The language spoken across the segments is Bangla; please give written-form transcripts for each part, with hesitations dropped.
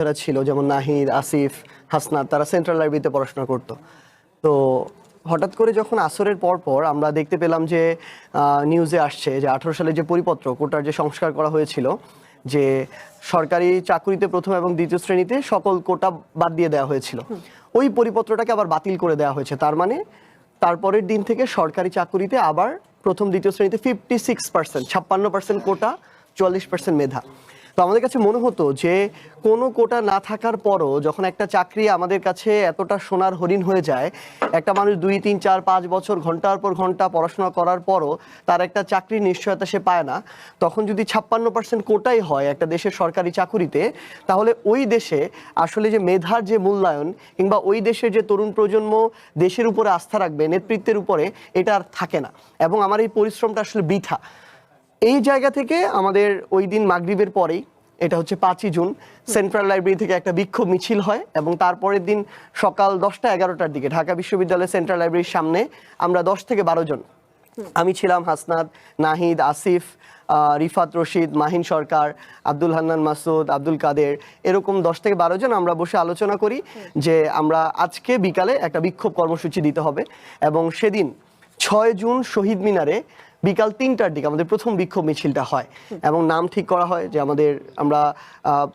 যারা ছিল যেমন নাহিদ, আসিফ, হাসনাত, তারা সেন্ট্রাল লাইব্রেরিতে পড়াশোনা করতো। তো হঠাৎ করে যখন আসরের পর আমরা দেখতে পেলাম যে নিউজে আসছে যে 18 সালে যে পরিপত্র কোটার যে সংস্কার করা হয়েছিল, যে সরকারি চাকরিতে প্রথম এবং দ্বিতীয় শ্রেণীতে সকল কোটা বাদ দিয়ে দেওয়া হয়েছিল, ওই পরিপত্রটাকে আবার বাতিল করে দেওয়া হয়েছে। তার মানে তারপরের দিন থেকে সরকারি চাকরিতে আবার প্রথম দ্বিতীয় শ্রেণীতে 56%, 56% কোটা, 44% মেধা। তো আমাদের কাছে মনে হতো যে কোনো কোটা না থাকার পরও যখন একটা চাকরি আমাদের কাছে এতটা সোনার হরিণ হয়ে যায়, একটা মানুষ 2, 3, 4, 5 বছর ঘন্টার পর ঘন্টা পড়াশোনা করার পরও তার একটা চাকরির নিশ্চয়তা সে পায় না, তখন যদি 56% কোটাই হয় একটা দেশের সরকারি চাকুরিতে, তাহলে ওই দেশে আসলে যে মেধার যে মূল্যায়ন কিংবা ওই দেশের যে তরুণ প্রজন্ম দেশের উপরে আস্থা রাখবে, নেতৃত্বের উপরে, এটা আর থাকে না এবং আমার এই পরিশ্রমটা আসলে বৃথা। এই জায়গা থেকে আমাদের ওই দিন মাগরিবের পরেই, এটা হচ্ছে 5ই জুন, সেন্ট্রাল লাইব্রেরি থেকে একটা বিক্ষোভ মিছিল হয় এবং তারপরের দিন সকাল 10টা-11টার দিকে ঢাকা বিশ্ববিদ্যালয়ের সেন্ট্রাল লাইব্রেরির সামনে আমরা 10 থেকে 12 জন, আমি ছিলাম, হাসনাত, নাহিদ, আসিফ, রিফাত রশিদ, মাহিন সরকার, আব্দুল হান্নান মাসুদ, আব্দুল কাদের, এরকম 10 থেকে 12 জন আমরা বসে আলোচনা করি যে আমরা আজকে বিকালে একটা বিক্ষোভ কর্মসূচি দিতে হবে। এবং সেদিন 6 জুন শহীদ মিনারে বিকাল 3টার দিকে আমাদের প্রথম বিক্ষোভ মিছিলটা হয় এবং নাম ঠিক করা হয় যে আমরা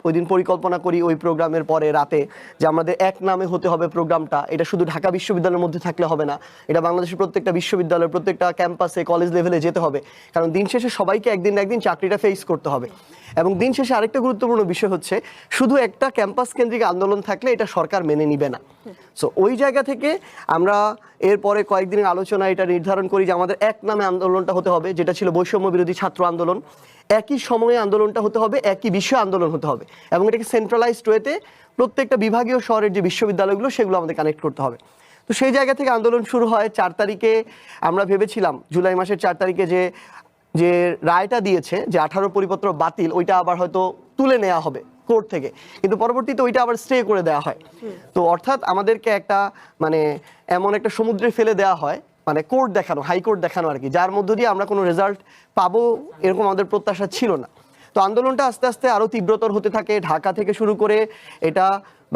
ওই দিন পরিকল্পনা করি ওই প্রোগ্রামের পরে রাতে যে আমাদের এক নামে হতে হবে প্রোগ্রামটা। এটা শুধু ঢাকা বিশ্ববিদ্যালয়ের মধ্যে থাকলে হবে না, এটা বাংলাদেশের প্রত্যেকটা বিশ্ববিদ্যালয়ের প্রত্যেকটা ক্যাম্পাসে, কলেজ লেভেলে যেতে হবে, কারণ দিন শেষে সবাইকে একদিন না একদিন চাকরিটা ফেস করতে হবে। এবং দিন শেষে আরেকটা গুরুত্বপূর্ণ বিষয় হচ্ছে, শুধু একটা ক্যাম্পাস কেন্দ্রিক আন্দোলন থাকলে এটা সরকার মেনে নিবে না। সো ওই জায়গা থেকে আমরা এরপরে কয়েকদিনের আলোচনা এটা নির্ধারণ করি যে আমাদের এক নামে আন্দোলনটা হতে হবে, যেটা ছিল বৈষম্য বিরোধী ছাত্র আন্দোলন। একই সময়ে আন্দোলনটা হতে হবে, একই বিষয়ে আন্দোলন হতে হবে এবং এটাকে সেন্ট্রালাইজড ওয়েতে প্রত্যেকটা বিভাগীয় শহরের যে বিশ্ববিদ্যালয়গুলো সেগুলো আমাদের কানেক্ট করতে হবে। তো সেই জায়গা থেকে আন্দোলন শুরু হয়। 4 তারিখে আমরা ভেবেছিলাম, জুলাই মাসের 4 তারিখে যে রায়টা দিয়েছে যে 18 পরিপত্র বাতিল, ওইটা আবার হয়তো তুলে নেওয়া হবে কোর্ট থেকে, কিন্তু পরবর্তীতে ওইটা আবার স্টে করে দেওয়া হয়। তো অর্থাৎ আমাদেরকে একটা মানে এমন একটা সমুদ্রে ফেলে দেওয়া হয়, মানে কোর্ট দেখানো, হাইকোর্ট দেখানো আর কি, যার মধ্য দিয়ে আমরা কোনো রেজাল্ট পাবো এরকম আমাদের প্রত্যাশা ছিল না। তো আন্দোলনটা আস্তে আস্তে আরো তীব্রতর হতে থাকে। ঢাকা থেকে শুরু করে এটা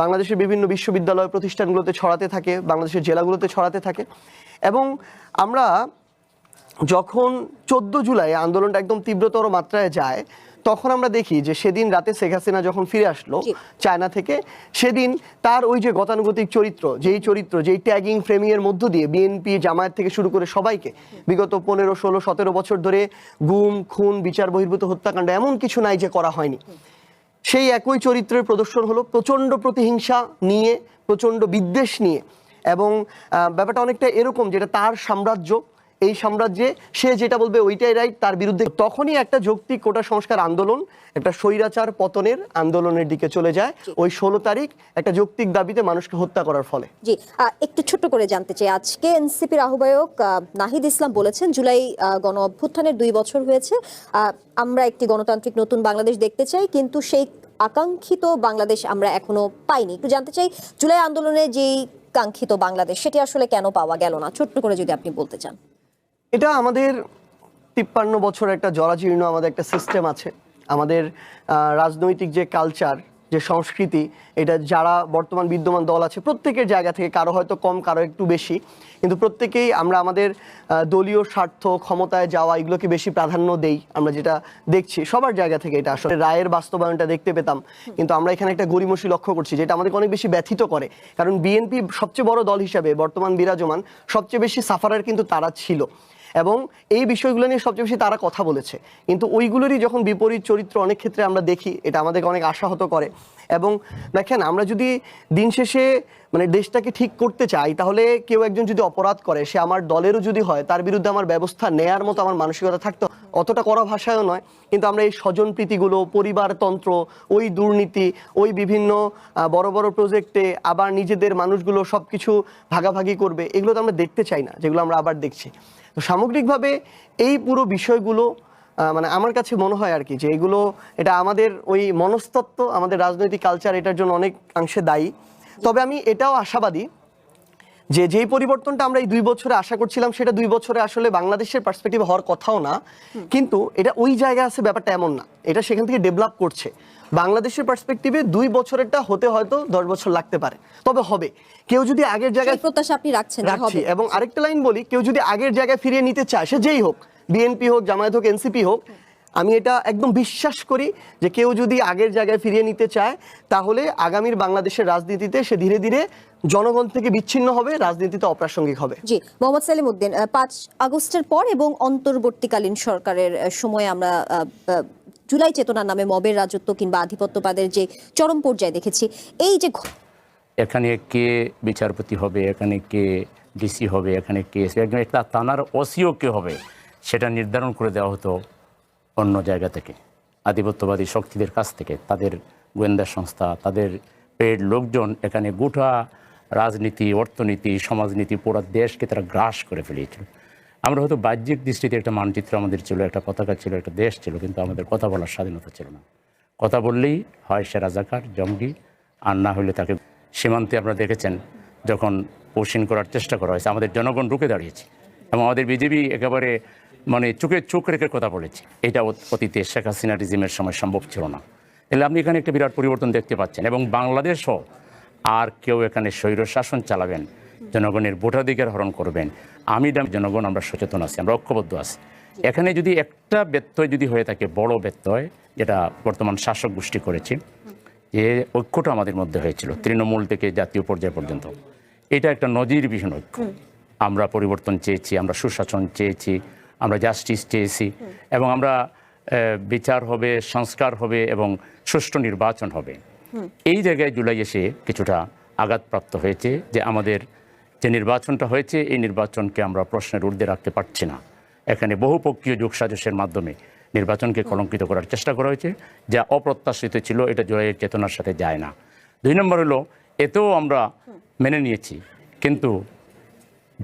বাংলাদেশের বিভিন্ন বিশ্ববিদ্যালয় প্রতিষ্ঠানগুলোতে ছড়াতে থাকে, বাংলাদেশের জেলাগুলোতে ছড়াতে থাকে। এবং আমরা যখন 14 জুলাই আন্দোলনটা একদম তীব্রতর মাত্রায় যায়, তখন আমরা দেখি যে সেদিন রাতে শেখ হাসিনা যখন ফিরে আসলো চায়না থেকে, সেদিন তার ওই যে গতানুগতিক চরিত্র, যেই ট্যাগিং ফ্রেমিং এর মধ্য দিয়ে বিএনপি, জামায়াত থেকে শুরু করে সবাইকে বিগত 15, 16, 17 বছর ধরে গুম, খুন, বিচার বহির্ভূত হত্যাকাণ্ড এমন কিছু নাই যে করা হয়নি, সেই একই চরিত্রের প্রদর্শন হলো, প্রচণ্ড প্রতিহিংসা নিয়ে, প্রচণ্ড বিদ্বেষ নিয়ে। এবং ব্যাপারটা অনেকটা এরকম যেটা তার সাম্রাজ্য, এই সাম্রাজ্যে সে যেটা বলবে ওইটাই রাইট, তার বিরুদ্ধে। তখনই একটা যৌক্তিক কোটা সংস্কার আন্দোলন একটা স্বৈরাচার পতনের আন্দোলনের দিকে চলে যায় ওই 16 তারিখ একটা যৌক্তিক দাবিতে মানুষকে হত্যা করার ফলে। জি, একটু ছোট্ট করে জানতে চাই, আজকে এনসিপির আহ্বায়ক নাহিদ ইসলাম বলেছেন জুলাই গণ অভ্যুত্থানের 2 বছর হয়েছে, আমরা একটি গণতান্ত্রিক নতুন বাংলাদেশ দেখতে চাই, কিন্তু সেই আকাঙ্ক্ষিত বাংলাদেশ আমরা এখনো পাইনি। একটু জানতে চাই, জুলাই আন্দোলনে যেই কাঙ্ক্ষিত বাংলাদেশ সেটি আসলে কেন পাওয়া গেল না, ছোট্ট করে যদি আপনি বলতে চান। এটা আমাদের 53 বছর একটা জরাজীর্ণ আমাদের একটা সিস্টেম আছে, আমাদের রাজনৈতিক যে কালচার, যে সংস্কৃতি, এটা যারা বর্তমান বিদ্যমান দল আছে প্রত্যেকের জায়গা থেকে, কারো হয়তো কম, কারো একটু বেশি, কিন্তু প্রত্যেকেই আমরা আমাদের দলীয় স্বার্থ, ক্ষমতায় যাওয়া, এগুলোকে বেশি প্রাধান্য দেই। আমরা যেটা দেখছি সবার জায়গা থেকে, এটা আসলে রায়ের বাস্তবায়নটা দেখতে পেতাম, কিন্তু আমরা এখানে একটা গড়িমসি লক্ষ্য করছি যেটা আমাদেরকে অনেক বেশি ব্যথিত করে। কারণ বিএনপি সবচেয়ে বড় দল হিসাবে বর্তমান বিরাজমান, সবচেয়ে বেশি সাফারার কিন্তু তারা ছিল এবং এই বিষয়গুলো নিয়ে সবচেয়ে বেশি তারা কথা বলেছে, কিন্তু ওইগুলোরই যখন বিপরীত চরিত্র অনেক ক্ষেত্রে আমরা দেখি, এটা আমাদেরকে অনেক আশাহত করে। এবং দেখেন, আমরা যদি দিন শেষে মানে দেশটাকে ঠিক করতে চাই, তাহলে কেউ একজন যদি অপরাধ করে, সে আমার দলেরও যদি হয়, তার বিরুদ্ধে আমার ব্যবস্থা নেয়ার মতো আমার মানসিকতা থাকতো, অতটা কড়া ভাষায়ও নয়, কিন্তু আমরা এই স্বজনপ্রীতিগুলো, পরিবারতন্ত্র, ওই দুর্নীতি, ওই বিভিন্ন বড় বড় প্রজেক্টে আবার নিজেদের মানুষগুলো সব কিছু ভাগাভাগি করবে, এগুলো তো আমরা দেখতে চাই না, যেগুলো আমরা আবার দেখছি। তো সামগ্রিকভাবে এই পুরো বিষয়গুলো মানে আমার কাছে মনে হয় আর কি যে এটা আমাদের ওই মনস্তত্ত্ব, আমাদের রাজনৈতিক কালচার এটার জন্য অনেক অংশে দায়ী। তবে আমি এটাও আশাবাদী যে যেই পরিবর্তনটা আমরা এই 2 বছরে আশা করছিলাম সেটা 2 বছরে আসলে বাংলাদেশের পার্সপেক্টিভ হওয়ার কথাও না, কিন্তু এটা ওই জায়গায় আছে ব্যাপারটা এমন না, এটা সেখান থেকে ডেভেলপ করছে। বাংলাদেশের পার্সপেক্টিভে 2 বছরেরটা হতে হয়তো 10 বছর লাগতে পারে, তবে হবে। কেউ যদি আগের জায়গায় সেই প্রত্যাশা আপনি রাখছেন যে রাখছি, হবে। এবং আরেকটা লাইন বলি, কেউ যদি আগের জায়গায় ফিরিয়ে নিতে চায়, সে যেই হোক, বিএনপি হোক, জামায়াত হোক, এনসিপি হোক, আমি এটা একদম বিশ্বাস করি যে কেউ যদি আগের জায়গায় ফিরিয়ে নিতে চায় তাহলে আগামীর বাংলাদেশের রাজনীতিতে সে ধীরে ধীরে জনগণ থেকে বিচ্ছিন্ন হবে, রাজনীতিতে অপ্রাসঙ্গিক হবে। জি, মোহাম্মদ সেলিম উদ্দিন, 5 আগস্টের পর এবং অন্তর্বর্তীকালীন সরকারের সময় আমরা জুলাই চেতনার নামে মবের রাজত্ব কিংবা আধিপত্যবাদের যে চরম পর্যায়ে দেখেছি, এই যে এখানে কে বিচারপতি হবে, এখানে কে ডিসি হবে, এখানে কে একটা থানার ওসিও কে হবে, সেটা নির্ধারণ করে দেওয়া হতো অন্য জায়গা থেকে, আধিপত্যবাদী শক্তিদের কাছ থেকে, তাদের গোয়েন্দা সংস্থা, তাদের পেড লোকজন এখানে গোটা রাজনীতি, অর্থনীতি, সমাজনীতি, পুরো দেশকে তারা গ্রাস করে ফেলিয়েছিল। আমরা হয়তো বাহ্যিক দৃষ্টিতে একটা মানচিত্র আমাদের ছিল, একটা পতাকা ছিল, একটা দেশ ছিল, কিন্তু আমাদের কথা বলার স্বাধীনতা ছিল না। কথা বললেই হয় সে রাজাকার, জঙ্গি, আর না হলে তাকে সীমান্তে আপনারা দেখেছেন যখন পোষণ করার চেষ্টা করা হয়েছে, আমাদের জনগণ রুখে দাঁড়িয়েছে এবং আমাদের বিজেপি একেবারে মানে চোখে চোখ রেখে কথা বলেছে। এটা অতীতে শেখ হাসিনা রিজিমের সময় সম্ভব ছিল না। তাহলে আপনি এখানে একটা বিরাট পরিবর্তন দেখতে পাচ্ছেন, এবং বাংলাদেশও আর কেউ এখানে স্বৈর শাসন চালাবেন, জনগণের ভোটাধিকার হরণ করবেন, জনগণ আমরা সচেতন আছি, আমরা ঐক্যবদ্ধ আছি। এখানে যদি একটা ব্যত্যয় যদি হয়ে থাকে, বড় ব্যত্যয় যেটা বর্তমান শাসক গোষ্ঠী করেছে, যে ঐক্যটা আমাদের মধ্যে হয়েছিল তৃণমূল থেকে জাতীয় পর্যায় পর্যন্ত, এটা একটা নজিরবিহীন ঐক্য। আমরা পরিবর্তন চেয়েছি, আমরা সুশাসন চেয়েছি, আমরা জাস্টিস চেয়েছি, এবং আমরা বিচার হবে, সংস্কার হবে এবং সুষ্ঠু নির্বাচন হবে। এই জায়গায় জুলাই এসে কিছুটা আঘাতপ্রাপ্ত হয়েছে যে আমাদের যে নির্বাচনটা হয়েছে, এই নির্বাচনকে আমরা প্রশ্নের ঊর্ধ্বে রাখতে পারছি না। এখানে বহুপক্ষীয় যোগসাজশের মাধ্যমে নির্বাচনকে কলঙ্কিত করার চেষ্টা করা হয়েছে, যা অপ্রত্যাশিত ছিল, এটা জুলাইয়ের চেতনার সাথে যায় না। 2 নম্বর হলো, এতেও আমরা মেনে নিয়েছি, কিন্তু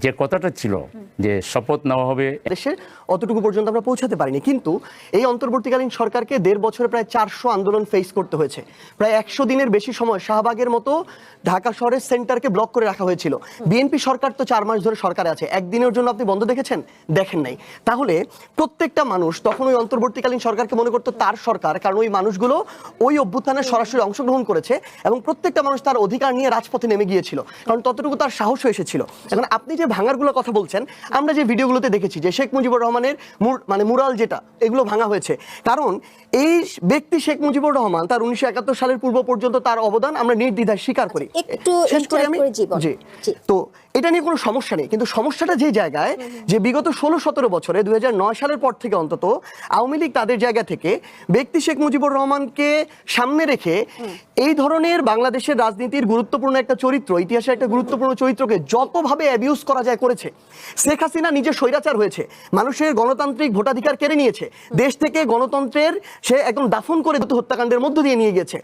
যে কথাটা ছিল যে শপথ নেওয়া হবে, দেশের অতটুকু পর্যন্ত আমরা পৌঁছাতে পারিনি। কিন্তু এই অন্তর্বর্তীকালীন সরকারকে 1.5 বছরে প্রায় 400 আন্দোলন ফেস করতে হয়েছে। প্রায় 100 দিনের বেশি সময় শাহবাগের মতো ঢাকা শহরের সেন্টারকে ব্লক করে রাখা হয়েছিল। বিএনপি সরকার তো 4 মাস ধরে সরকারে আছে, একদিনের জন্য আপনি বন্ধ দেখেছেন? দেখেন নাই। তাহলে প্রত্যেকটা মানুষ তখন ওই অন্তর্বর্তীকালীন সরকারকে মনে করতো তার সরকার, কারণ ওই মানুষগুলো ওই অভ্যুত্থানে সরাসরি অংশগ্রহণ করেছে এবং প্রত্যেকটা মানুষ তার অধিকার নিয়ে রাজপথে নেমে গিয়েছিল, কারণ ততটুকু তার সাহস এসেছিল। এখন আপনি যে ভাঙারগুলো কথা বলছেন, আমরা যে ভিডিওগুলোতে দেখেছি যে শেখ মুজিবুর রহমানের মুরাল যেটা, এগুলো ভাঙা হয়েছে, কারণ এই ব্যক্তি শেখ মুজিবুর রহমান তার 1971 সালের পূর্ব পর্যন্ত তার অবদান আমরা নির্দ্বিধায় স্বীকার করি। একটু শেষ করে আমি জি। তো এটা নিয়ে কোনো সমস্যা নেই, কিন্তু সমস্যাটা যে জায়গায় যে বিগত 16-17 বছরে 2009 সালের পর থেকে অন্তত আওয়ামী লীগ তাদের জায়গা থেকে ব্যক্তি শেখ মুজিবুর রহমানকে সামনে রেখে এই ধরনের বাংলাদেশের রাজনীতির গুরুত্বপূর্ণ একটা চরিত্র, ইতিহাসের একটা গুরুত্বপূর্ণ চরিত্রকে যতভাবে অ্যাবিউজ করা যায় করেছে। শেখ হাসিনা নিজে স্বৈরাচার হয়েছে, মানুষের গণতান্ত্রিক ভোটাধিকার কেড়ে নিয়েছে, দেশ থেকে গণতন্ত্রের সে একদম দাফন করে হত্যাকাণ্ডের মধ্য দিয়ে নিয়ে গেছে।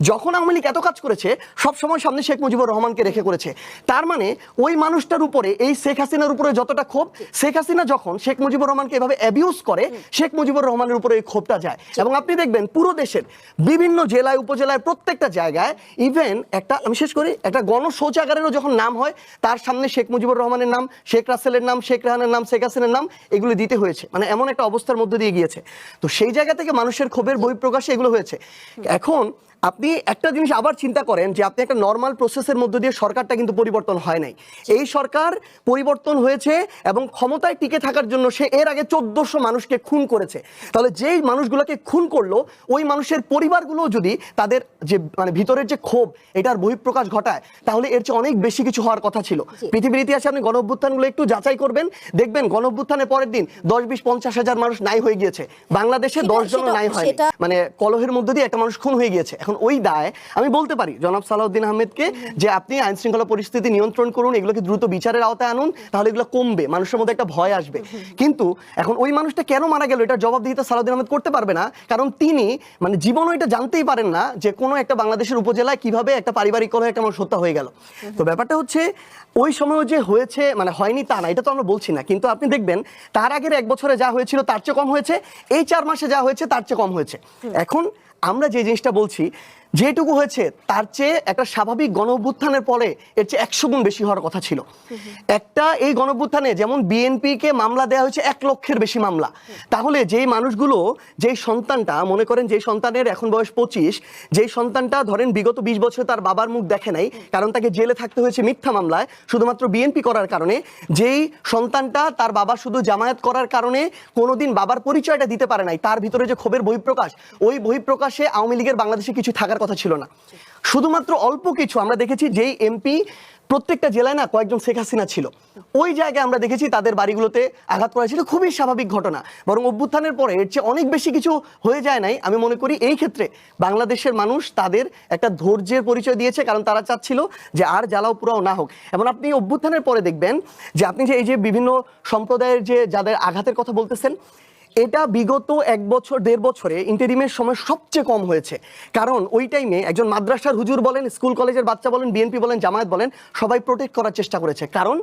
যখন আওয়ামী লীগ এত কাজ করেছে, সবসময় সামনে শেখ মুজিবুর রহমানকে রেখে করেছে। তার মানে ওই মানুষটার উপরে, এই শেখ হাসিনার উপরে যতটা ক্ষোভ, শেখ হাসিনা যখন শেখ মুজিবুর রহমানকে এভাবে অ্যাবিউজ করে, শেখ মুজিবুর রহমানের উপরে এই ক্ষোভটা যায়। এবং আপনি দেখবেন পুরো দেশের বিভিন্ন জেলায়, উপজেলায়, প্রত্যেকটা জায়গায়, ইভেন একটা, আমি শেষ করি, একটা গণশৌচাগারেরও যখন নাম হয়, তার সামনে শেখ মুজিবুর রহমানের নাম, শেখ রাসেলের নাম, শেখ রেহানের নাম, শেখ হাসিনার নাম, এগুলো দিতে হয়েছে। মানে এমন একটা অবস্থার মধ্যে দিয়ে গিয়েছে। তো সেই জায়গা থেকে মানুষের ক্ষোভের বহিঃপ্রকাশে এগুলো হয়েছে। এখন আপনি একটা জিনিস আবার চিন্তা করেন যে আপনি একটা নর্মাল প্রসেসের মধ্য দিয়ে, সরকারটা কিন্তু পরিবর্তন হয় নাই। এই সরকার পরিবর্তন হয়েছে এবং ক্ষমতায় টিকে থাকার জন্য সে এর আগে 1400 মানুষকে খুন করেছে। তাহলে যেই মানুষগুলোকে খুন করলো, ওই মানুষের পরিবারগুলো যদি তাদের যে মানে ভিতরের যে ক্ষোভ, এটার বহিঃপ্রকাশ ঘটায়, তাহলে এর চেয়ে অনেক বেশি কিছু হওয়ার কথা ছিল। পৃথিবীর ইতিহাসে আপনি গণ অভ্যুত্থানগুলো একটু যাচাই করবেন, দেখবেন গণ অভ্যুত্থানের পরের দিন 10-20-50 হাজার মানুষ নাই হয়ে গিয়েছে। বাংলাদেশে 10 জনও নাই হয়, মানে কলহের মধ্যে দিয়ে একটা মানুষ খুন হয়ে গিয়েছে। এখন ওই দায় আমি বলতে পারি জনাব সালাউদ্দিন আহমেদকে যে আপনি আইন শৃঙ্খলা পরিস্থিতি নিয়ন্ত্রণ করুন, এগুলোকে দ্রুত বিচারের আওতায় আনুন, তাহলে এগুলো কমবে, মানুষের মধ্যে একটা ভয় আসবে। কিন্তু এখন ওই মানুষটা কেন মারা গেল, এটা জবাবদিহিতা সালাউদ্দিন আহমেদ করতে পারবে না, কারণ তিনি মানে জীবনও এটা জানতেই পারেন না যে কোনো একটা বাংলাদেশের উপজেলায় কিভাবে একটা পারিবারিক কলহে একটা মানুষ হত্যা হয়ে গেল। তো ব্যাপারটা হচ্ছে ওই সময়ও যে হয়েছে, মানে হয়নি তা না, এটা তো আমরা বলছি না, কিন্তু আপনি দেখবেন তার আগের 1 বছরে যা হয়েছিল তার চেয়ে কম হয়েছে, এই 4 মাসে যা হয়েছে তার চেয়ে কম হয়েছে। এখন আমরা যে জিনিসটা বলছি যেটুকু হয়েছে তার চেয়ে একটা স্বাভাবিক গণ অভ্যুত্থানের পরে এর চেয়ে 100 গুণ বেশি হওয়ার কথা ছিল। একটা এই গণ অভ্যুত্থানে যেমন বিএনপিকে মামলা দেওয়া হয়েছে 1 লক্ষের বেশি মামলা, তাহলে যেই মানুষগুলো, যেই সন্তানটা মনে করেন, যেই সন্তানের এখন বয়স 25, যেই সন্তানটা ধরেন বিগত 20 বছর তার বাবার মুখ দেখে নাই, কারণ তাকে জেলে থাকতে হয়েছে মিথ্যা মামলায় শুধুমাত্র বিএনপি করার কারণে, যেই সন্তানটা তার বাবা শুধু জামায়াত করার কারণে কোনোদিন বাবার পরিচয়টা দিতে পারে নাই, তার ভিতরে যে ক্ষোভের বহিঃপ্রকাশ, ওই বহিঃপ্রকাশে আওয়ামী লীগের বাংলাদেশে কিছু থাকার কথা ছিল না। শুধুমাত্র অল্প কিছু আমরা দেখেছি, যেই এমপি প্রত্যেকটা জেলায় না কয়েকজন শেখ হাসিনা ছিল, ওই জায়গায় আমরা দেখেছি তাদের বাড়িগুলোতে আঘাত করা ছিল, খুবই স্বাভাবিক ঘটনা। বরং অভ্যুত্থানের পরে এর চেয়ে অনেক বেশি কিছু হয়ে যায় নাই। আমি মনে করি এই ক্ষেত্রে বাংলাদেশের মানুষ তাদের একটা ধৈর্যের পরিচয় দিয়েছে, কারণ তারা চাচ্ছিল যে আর জ্বালাও পুরাও না হোক। এবং আপনি অভ্যুত্থানের পরে দেখবেন যে আপনি যে এই যে বিভিন্ন সম্প্রদায়ের যে যাদের আঘাতের কথা বলতেছেন, এটা বিগত 1 বছর 1.5 বছরে ইন্টারিমের সময় সবচেয়ে কম হয়েছে। কারণ ওই টাইমে একজন মাদ্রাসার হুজুর বলেন, স্কুল কলেজের বাচ্চা বলেন, বিএনপি বলেন, জামায়াত বলেন, সবাই প্রোটেক্ট করার চেষ্টা করেছে। কারণ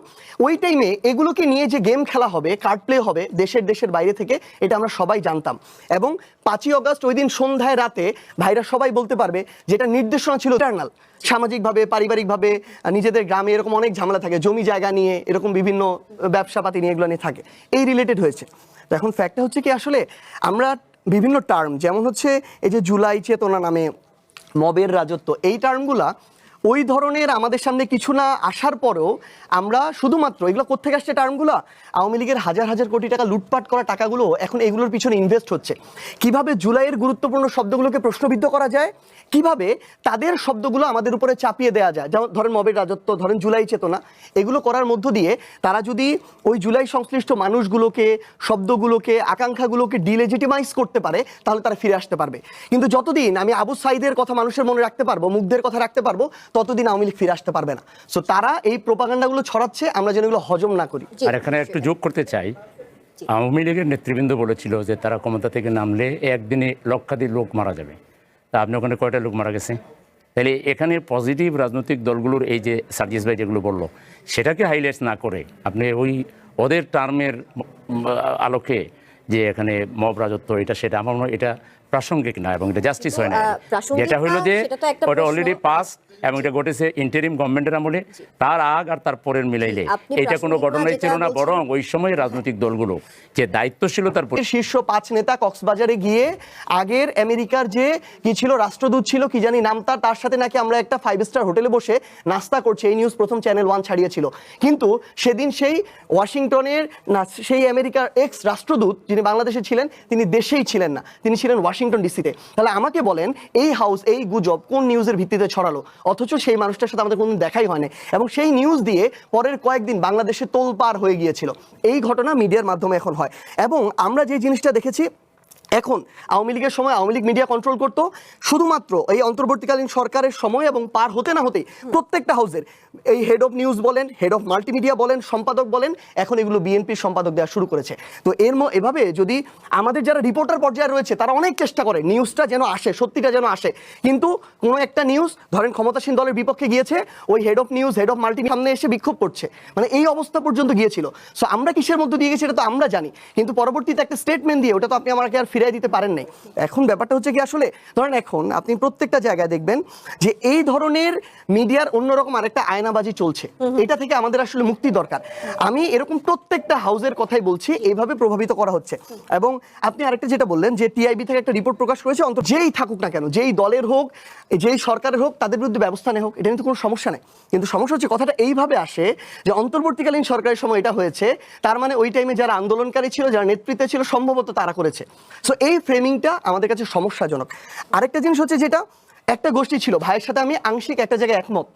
ওই টাইমে এগুলোকে নিয়ে যে গেম খেলা হবে, কার্ড প্লে হবে দেশের বাইরে থেকে, এটা আমরা সবাই জানতাম। এবং 5ই আগস্ট ওই দিন সন্ধ্যায় রাতে ভাইরা সবাই বলতে পারবে যেটা নির্দেশনা ছিল ইন্টারনাল, সামাজিকভাবে, পারিবারিকভাবে, নিজেদের গ্রামে এরকম অনেক ঝামেলা থাকে, জমি জায়গা নিয়ে, এরকম বিভিন্ন ব্যবসাপাতি নিয়ে, এগুলো নিয়ে থাকে, এই রিলেটেড হয়েছে। তো এখন ফ্যাক্টটা হচ্ছে কি, আসলে আমরা বিভিন্ন টার্ম, যেমন হচ্ছে এই যে জুলাই চেতনা নামে, মবের রাজত্ব, এই টার্মগুলা ওই ধরনের আমাদের সামনে কিছু না আসার পরেও আমরা শুধুমাত্র এগুলো কোত্থেকে আসছে টার্মগুলো, আওয়ামী লীগের হাজার হাজার কোটি টাকা লুটপাট করা টাকাগুলো এখন এগুলোর পিছনে ইনভেস্ট হচ্ছে। কিভাবে জুলাইয়ের গুরুত্বপূর্ণ শব্দগুলোকে প্রশ্নবিদ্ধ করা যায়, কিভাবে তাদের শব্দগুলো আমাদের উপরে চাপিয়ে দেওয়া যায়, যেমন ধরেন মবের রাজত্ব, ধরেন জুলাই চেতনা, এগুলো করার মধ্য দিয়ে তারা যদি ওই জুলাই সংশ্লিষ্ট মানুষগুলোকে, শব্দগুলোকে, আকাঙ্ক্ষাগুলোকে ডিলেজিটিমাইজ করতে পারে, তাহলে তারা ফিরে আসতে পারবে। কিন্তু যতদিন আমি আবু সাইদের কথা মানুষের মনে রাখতে পারবো, মুগ্ধের কথা রাখতে পারবো, ততদিন আওয়ামী লীগ ফিরে আসতে পারবে না। সো তারা এই প্রোপাগান্ডাগুলো ছড়াচ্ছে, আমরা যেন এগুলো হজম না করি। আর এখানে একটু যোগ করতে চাই, আওয়ামী লীগের নেতৃবৃন্দ বলেছিল যে তারা ক্ষমতা থেকে নামলে একদিনে লক্ষাধিক লোক মারা যাবে। তা আপনি ওখানে কয়টা লোক মারা গেছে? তাহলে এখানে পজিটিভ রাজনৈতিক দলগুলোর এই যে সার্জিস ভাই যেগুলো বললো, সেটাকে হাইলাইট না করে আপনি ওই ওদের টার্মের আলোকে যে এখানে মব রাজত্ব, এটা সেটা আমার মনে হয় এটা প্রাসঙ্গিক না, এবং এটা জাস্টিস হয় না। যেটা হলো যে ওটা অলরেডি পাস, এবং এটা ঘটেছে ইন্টারিম গভর্নমেন্টের আমলে, তার আগ আর তার পরের মিলাইলে এটা কোনো ঘটনাই ছিল না। বরং ওই সময় রাজনৈতিক দলগুলো যে দায়িত্বশীলতার শীর্ষ 5 নেতা কক্সবাজারে গিয়ে আগের আমেরিকার যে কি ছিল রাষ্ট্রদূত ছিল, কি জানি নাম তার সাথে নাকি আমরা একটা 5 স্টার হোটেলে বসে নাস্তা করছি, এই নিউজ প্রথম চ্যানেল 1 ছাড়িয়েছিল। কিন্তু সেদিন সেই ওয়াশিংটনের না, সেই আমেরিকার এক্স রাষ্ট্রদূত যিনি বাংলাদেশে ছিলেন, তিনি দেশেই ছিলেন না, তিনি ছিলেন ওয়াশিংটন ডিসিতে। তাহলে আমাকে বলেন এই হাউস, এই গুজব কোন নিউজের ভিত্তিতে ছড়ালো, অথচ সেই মানুষটার সাথে আমাদের কোনোদিন দেখাই হয়নি, এবং সেই নিউজ দিয়ে পরের কয়েকদিন বাংলাদেশে তোলপাড় হয়ে গিয়েছিল। এই ঘটনা মিডিয়ার মাধ্যমে এখন হয়। এবং আমরা যে জিনিসটা দেখেছি, এখন আওয়ামী লীগের সময় আওয়ামী লীগ মিডিয়া কন্ট্রোল করতো, শুধুমাত্র এই অন্তর্বর্তীকালীন সরকারের সময় এবং পার হতে না হতেই প্রত্যেকটা হাউসের এই হেড অফ নিউজ বলেন, হেড অফ মাল্টিমিডিয়া বলেন, সম্পাদক বলেন, এখন এগুলো বিএনপির সম্পাদক দেওয়া শুরু করেছে। তো এভাবে যদি আমাদের যারা রিপোর্টার পর্যায়ে রয়েছে তারা অনেক চেষ্টা করে নিউজটা যেন আসে, সত্যিটা যেন আসে, কিন্তু কোনো একটা নিউজ ধরেন ক্ষমতাসীন দলের বিপক্ষে গিয়েছে, ওই head of news, head of multimedia সামনে এসে বিক্ষোভ করছে, মানে এই অবস্থা পর্যন্ত গিয়েছিল। সো আমরা কিসের মধ্যে দিয়ে গেছি এটা তো আমরা জানি, কিন্তু পরবর্তীতে একটা স্টেটমেন্ট দিয়ে ওটা তো আপনি আমাকে আর ফিরিয়ে দিতে পারেন নাই। এখন ব্যাপারটা হচ্ছে কি, আসলে ধরেন এখন আপনি প্রত্যেকটা জায়গায় দেখবেন যে এই ধরনের মিডিয়ার অন্যরকম আরেকটা আয়নাবাজি চলছে, এটা থেকে আমাদের আসলে মুক্তি দরকার। আমি এরকম প্রত্যেকটা হাউসের কথাই বলছি, এইভাবে প্রভাবিত করা হচ্ছে। এবং আপনি আরেকটা যেটা বললেন যে টিআইবি থেকে একটা রিপোর্ট প্রকাশ করেছে, অন্তত যেই থাকুক না কেন, যেই দলের হোক, যেই সরকারের হোক, তাদের বিরুদ্ধে ব্যবস্থা নেওয়া হোক, এটা কিন্তু কোনো সমস্যা নেই। কিন্তু সমস্যা হচ্ছে কথাটা এইভাবে আসে যে অন্তর্বর্তীকালীন সরকারের সময় এটা হয়েছে, তার মানে ওই টাইমে যারা আন্দোলনকারী ছিল, যারা নেতৃত্বে ছিল, সম্ভবত তারা করেছে। সো এই ফ্রেমিংটা আমাদের কাছে সমস্যাজনক। আরেকটা জিনিস হচ্ছে যেটা, একটা গোষ্ঠী ছিল, ভাইয়ের সাথে আমি আংশিক একটা জায়গায় একমত,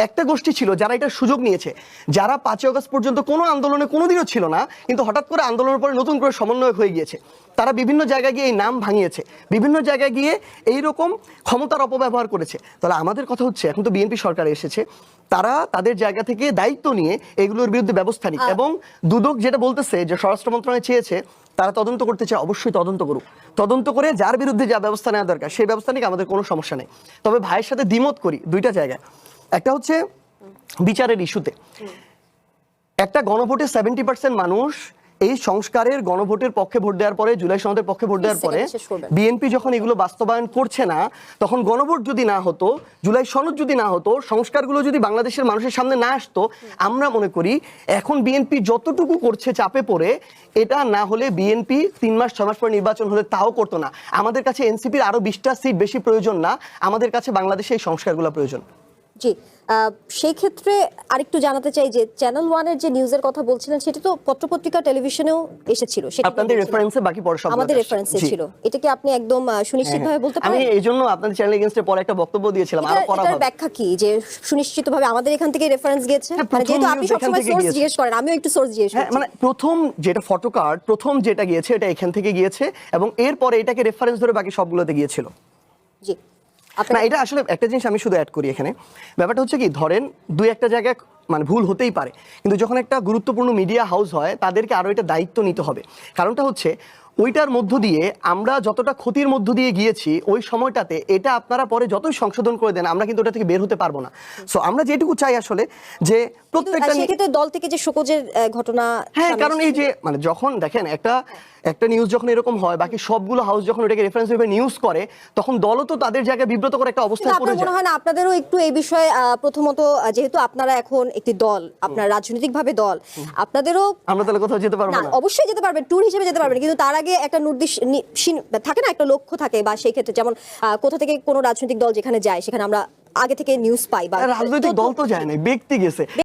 একটা গোষ্ঠী ছিল যারা এটার সুযোগ নিয়েছে, যারা 5 আগস্ট পর্যন্ত কোনো আন্দোলনে কোনোদিনও ছিল না, কিন্তু হঠাৎ করে আন্দোলনের পরে নতুন করে সমন্বয়ক হয়ে গিয়েছে। তারা বিভিন্ন জায়গায় গিয়ে এই নাম ভাঙিয়েছে, বিভিন্ন জায়গায় গিয়ে এইরকম ক্ষমতার অপব্যবহার করেছে। তাহলে আমাদের কথা হচ্ছে, এখন তো বিএনপি সরকার এসেছে, তারা তাদের জায়গা থেকে দায়িত্ব নিয়ে এগুলোর বিরুদ্ধে ব্যবস্থা নিক। এবং দুদক যেটা বলতেছে যে স্বরাষ্ট্র মন্ত্রণালয় চেয়েছে তারা তদন্ত করতে চায়, অবশ্যই তদন্ত করুক, তদন্ত করে যার বিরুদ্ধে যা ব্যবস্থা নেওয়া দরকার সেই ব্যবস্থা নিয়ে আমাদের কোনো সমস্যা নেই। তবে ভাইয়ের সাথে দ্বিমত করি দুইটা জায়গায়। একটা হচ্ছে বিচারের ইস্যুতে, একটা গণভোটে 70% মানুষ এই সংস্কারের গণভোটের পক্ষে ভোট দেওয়ার পরে, জুলাই সনদের পক্ষে ভোট দেওয়ার পরে শেষ করবেন। বিএনপি যখন এগুলো বাস্তবায়ন করছে না, তখন গণভোট যদি না হতো, জুলাই সনদ যদি না হতো, সংস্কারগুলো যদি বাংলাদেশের মানুষের সামনে না আসতো, আমরা মনে করি এখন বিএনপি যতটুকু করছে চাপে পড়ে, এটা না হলে বিএনপি 3 মাস 6 মাস পরে নির্বাচন হলে তাও করতো না। আমাদের কাছে এনসিপির আরো 20টা সিট বেশি প্রয়োজন না, আমাদের কাছে বাংলাদেশে এই সংস্কারগুলো প্রয়োজন। জি, সেই ক্ষেত্রে আরেকটু জানাতে চাই যে চ্যানেল ওয়ানের যে নিউজের কথা বলছিলেন সেটা তো পত্রপত্রিকা টেলিভিশনেও এসেছিল, সেটা আপনাদের রেফারেন্সে বাকি পরে সব আমাদের রেফারেন্সে ছিল। এটা কি আপনি একদম সুনিশ্চিতভাবে বলতে আমি পারেন? এইজন্য আপনাদের চ্যানেল এগেইনস্টে পরে একটা বক্তব্য দিয়েছিলাম, আরো করা এটার হবে। ব্যাখ্যা কি যে সুনিশ্চিতভাবে আমাদের এখান থেকে রেফারেন্স গিয়েছে? হ্যাঁ, মানে যেহেতু প্রথম আপনি news এখান সবসময় থেকে সোর্স গিয়েছে। জিজ্ঞেস করেন, আমিও একটু সোর্স জিজ্ঞেস হ্যাঁ, করছি। মানে প্রথম যেটা ফটোকার্ড, প্রথম যেটা গিয়েছে এটা এখান থেকে গিয়েছে, এবং এরপরে এটাকে রেফারেন্স ধরে বাকি সবগুলোতে গিয়েছিল। জি, না, আপনার এটা আসলে একটা জিনিস আমি শুধু অ্যাড করি এখানে। ব্যাপারটা হচ্ছে কি, ধরেন দুই একটা জায়গায় মানে ভুল হতেই পারে, কিন্তু যখন একটা গুরুত্বপূর্ণ মিডিয়া হাউস হয় তাদেরকে আরো এটা দায়িত্ব নিতে হবে। কারণটা হচ্ছে ওইটার মধ্য দিয়ে আমরা যতটা ক্ষতির মধ্য দিয়ে গিয়েছি ওই সময়টাতে, এটা আপনারা পরে যতই সংশোধন করে দেন আমরা কিন্তু ওটা থেকে বের হতে পারবো না। সো আমরা যেটুকু চাই আসলে যে প্রত্যেকটা সেক্ষেত্রে দল থেকে যে শোকজের ঘটনা, হ্যাঁ, সামনে কারণ এই যে মানে যখন দেখেন একটা নিউজ যখন এরকম হয়, বাকি সবগুলো হাউস যখন এটাকে রেফারেন্স হিসেবে নিউজ করে, তখন দলও তো তাদের জায়গায় বিব্রত করে একটা কিন্তু অবস্থায় পড়ে আপনার মনে যায়। হয় না আপনাদেরও একটু এই বিষয়ে প্রথমত যেহেতু আপনারা এখন একটি দল, আপনার রাজনৈতিকভাবে দল, আপনাদেরও আমরা তাহলে কোথাও যেতে পারবো না, না? অবশ্যই যেতে পারবেন, ট্যুর হিসেবে যেতে পারবেন, কিন্তু তার আগে একটা থাকে না, একটা লক্ষ্য থাকে, বা সেই ক্ষেত্রে যেমন কোথা থেকে কোনো রাজনৈতিক দল যেখানে যায় সেখানে আমরা আগে থেকে নিউজ পাই বা রাজনৈতিক দল তো যায় না, ব্যক্তি গেছে।